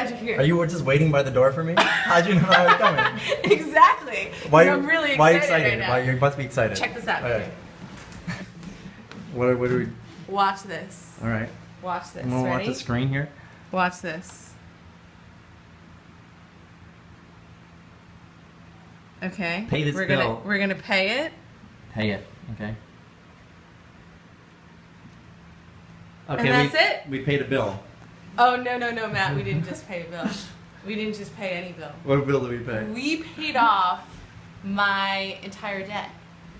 glad you're here. Are you just waiting by the door for me? How'd you know I was coming? Exactly. Why? I'm really excited. Why are you excited? Right now. Why you must be excited. Check this out. Okay. What do we? Watch this. All right. Watch this. I'm gonna watch Ready? the screen here. Watch this. Okay. Pay this we're bill. We're gonna pay it. Pay it. Okay. And that's it? We paid a bill. Oh no, Matt. We didn't just pay a bill. We didn't just pay any bill. What bill did we pay? We paid off my entire debt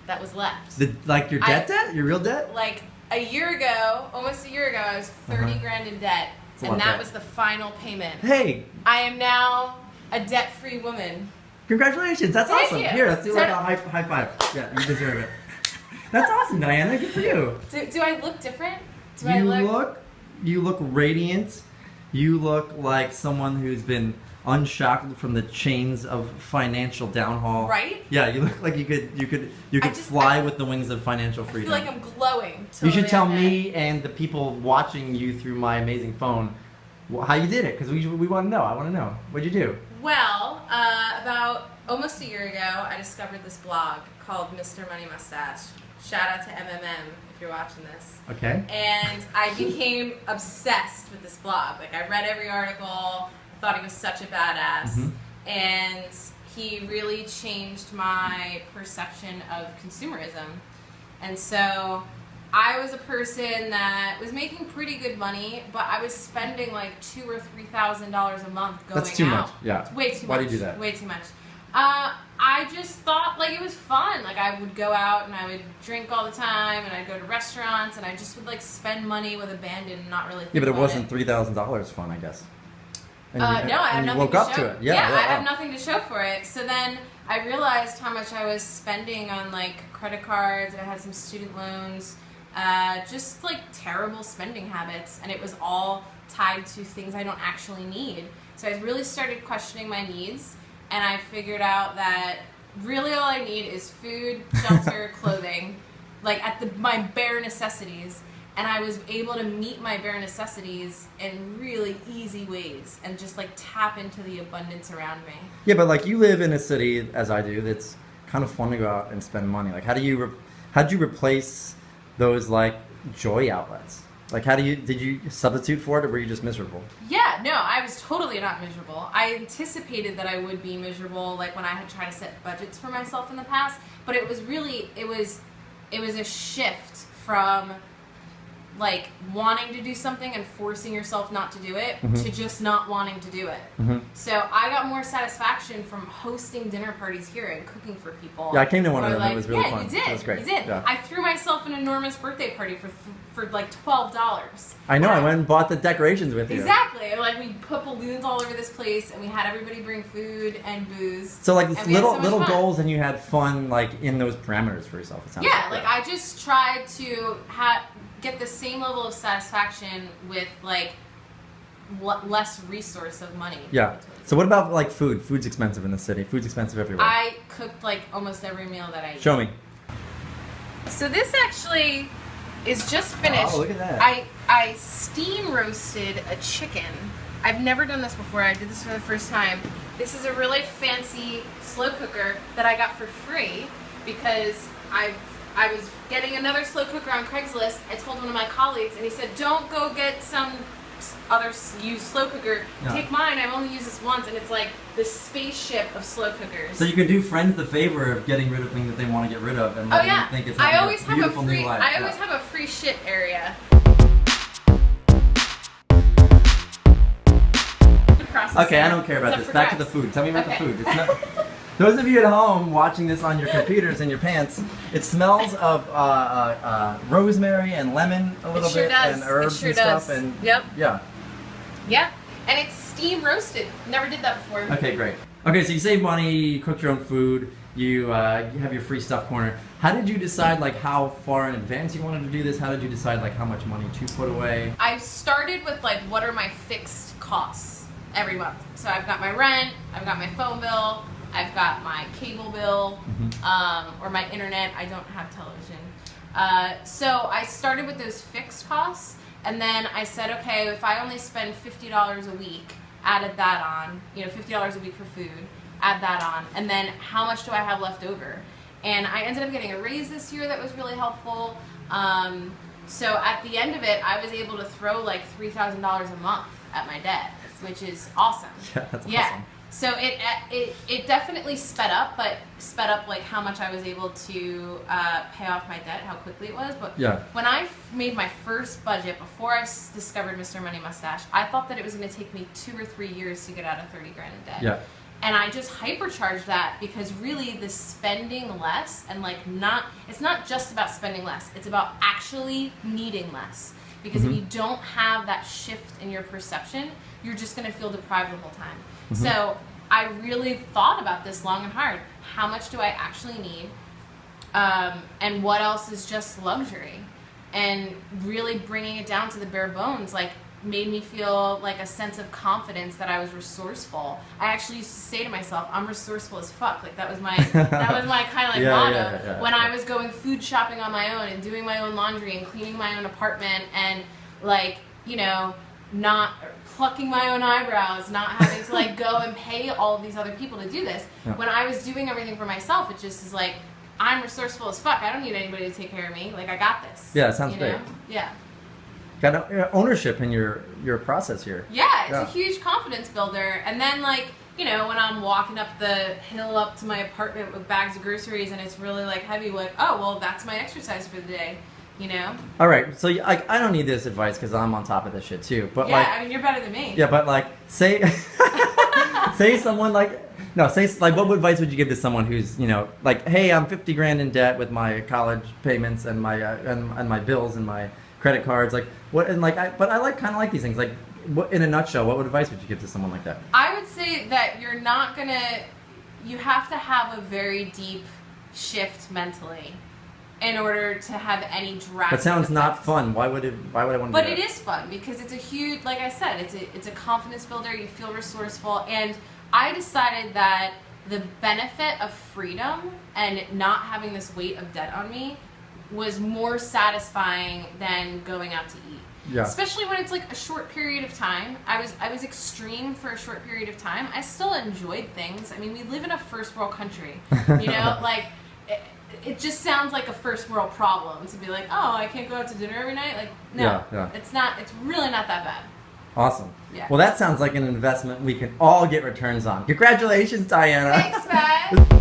that was left. Like your debt? Your real debt? Like a year ago, almost a year ago, I was 30 grand in debt, a lot and of that debt. was the final payment. Hey, I am now a debt-free woman. congratulations! That's Thank awesome. you. Here, let's do So- like a high five. Yeah, you deserve it. That's awesome, Diana. Good for you. Do I look different? Do I look? You look radiant. You look like someone who's been unshackled from the chains of financial downhaul. Right? Yeah, you look like you could just- fly I- with the wings of financial I freedom. feel like I'm glowing. You should totally tell on that. me and the people watching you through my amazing phone how you did it, because we want to know. I want to know. What'd you do? Well, about almost a year ago, I discovered this blog called Mr. Money Mustache. Shout out to MMM if you're watching this. Okay. And I became obsessed with this blog. Like, I read every article, thought he was such a badass, Mhm. and he really changed my perception of consumerism. And so I was a person that was making pretty good money, but I was spending like $2,000 or $3,000 a month going out. That's too much. Yeah. It's way too much. Why do you do that? Way too much. I just thought like it was fun. Like I would go out and I would drink all the time, and I'd go to restaurants, and I just would like spend money with abandon and not really think Yeah, but it about wasn't $3,000 fun, I guess. And no, I and have you nothing woke to up show. to it. Yeah, I wow. have nothing to show for it. So then I realized how much I was spending on like credit cards, and I had some student loans, just like terrible spending habits, and it was all tied to things I don't actually need. So I really started questioning my needs, and I figured out that really all I need is food, shelter, clothing, like at my bare necessities. And I was able to meet my bare necessities in really easy ways and just like tap into the abundance around me. Yeah, but like you live in a city, as I do, that's kind of fun to go out and spend money. Like, how'd you replace those like joy outlets? Like, did you substitute for it, or were you just miserable? Yeah, no, I was totally not miserable. I anticipated that I would be miserable, like when I had tried to set budgets for myself in the past. But it was a shift from like wanting to do something and forcing yourself not to do it to just not wanting to do it. So I got more satisfaction from hosting dinner parties here and cooking for people. Yeah, I came to one of Or them. It was really fun. You did. It was great. You did. Yeah. I threw myself an enormous birthday party for like $12. I know. I went and bought the decorations with you. Exactly. Like we put balloons all over this place, and we had everybody bring food and booze. So like and we had so much little fun. goals, and you had fun like in those parameters for yourself. It sounds Yeah, like I just tried to get the same level of satisfaction with like less resource of money. Yeah. So what about like food? Food's expensive in the city. Food's expensive everywhere. I cooked like almost every meal that I eat. Show me. So this actually is just finished. Oh, look at that. I steam roasted a chicken. I've never done this before. I did this for the first time. This is a really fancy slow cooker that I got for free because I was getting another slow cooker on Craigslist. I told one of my colleagues, and he said, "Don't go get some other used slow cooker. No. Take mine. I've only used this once, and it's like the spaceship of slow cookers." So you can do friends the favor of getting rid of things that they want to get rid of, and Oh letting yeah, them think it's I not always a have a beautiful free. new life. I always have a free shit area. Okay, I don't care about this. Back to the food. Tell me about the food. It's not. Those of you at home watching this on your computers and your pants, it smells of rosemary and lemon a little It sure bit, does. and herbs It sure and stuff, does. and Yep. yeah. Yeah, and it's steam roasted. Never did that before. Okay, great. Okay, so you save money, you cook your own food, you have your free stuff corner. How did you decide like how far in advance you wanted to do this? How did you decide like how much money to put away? I started with like what are my fixed costs every month. So I've got my rent, I've got my phone bill, I've got my cable bill, or my internet. I don't have television. So I started with those fixed costs, and then I said, okay, if I only spend $50 a week, added that on, $50 a week for food, add that on, and then how much do I have left over? And I ended up getting a raise this year that was really helpful. So at the end of it, I was able to throw like $3,000 a month at my debt, which is awesome. Yeah, that's awesome. So it definitely sped up like how much I was able to pay off my debt, how quickly it was. But when I made my first budget before I discovered Mr. Money Mustache, I thought that it was going to take me 2 or 3 years to get out of 30 grand in debt. Yeah. And I just hypercharged that because really the spending less and it's not just about spending less, it's about actually needing less. Because if you don't have that shift in your perception, you're just going to feel deprived the whole time. So I really thought about this long and hard. How much do I actually need? And what else is just luxury? And really bringing it down to the bare bones, made me feel like a sense of confidence that I was resourceful. I actually used to say to myself, I'm resourceful as fuck. That was my kind of motto. When I was going food shopping on my own and doing my own laundry and cleaning my own apartment and not plucking my own eyebrows, not having to go and pay all of these other people to do this. Yeah. When I was doing everything for myself, it just is I'm resourceful as fuck. I don't need anybody to take care of me. I got this. Yeah, it sounds great. Yeah. Got ownership in your process here. Yeah, it's a huge confidence builder. And then when I'm walking up the hill up to my apartment with bags of groceries and it's really heavy, oh well, that's my exercise for the day. All right, so I don't need this advice because I'm on top of this shit too. But you're better than me. Yeah, but say someone what advice would you give to someone who's hey, I'm 50 grand in debt with my college payments and my and my bills and my credit cards, but I kind of like these things. What, in a nutshell, what advice would you give to someone like that? I would say that you have to have a very deep shift mentally in order to have any drastic. That sounds effects. Not fun. Why would I want to? But it is fun because it's a huge, like I said, it's a confidence builder. You feel resourceful, and I decided that the benefit of freedom and not having this weight of debt on me was more satisfying than going out to eat. Yeah. Especially when it's a short period of time. I was extreme for a short period of time. I still enjoyed things. I mean, we live in a first world country. It just sounds like a first world problem to be oh, I can't go out to dinner every night. No, it's not. It's really not that bad. Awesome. Yeah. Well, that sounds like an investment we can all get returns on. Congratulations, Diana. Thanks, Matt.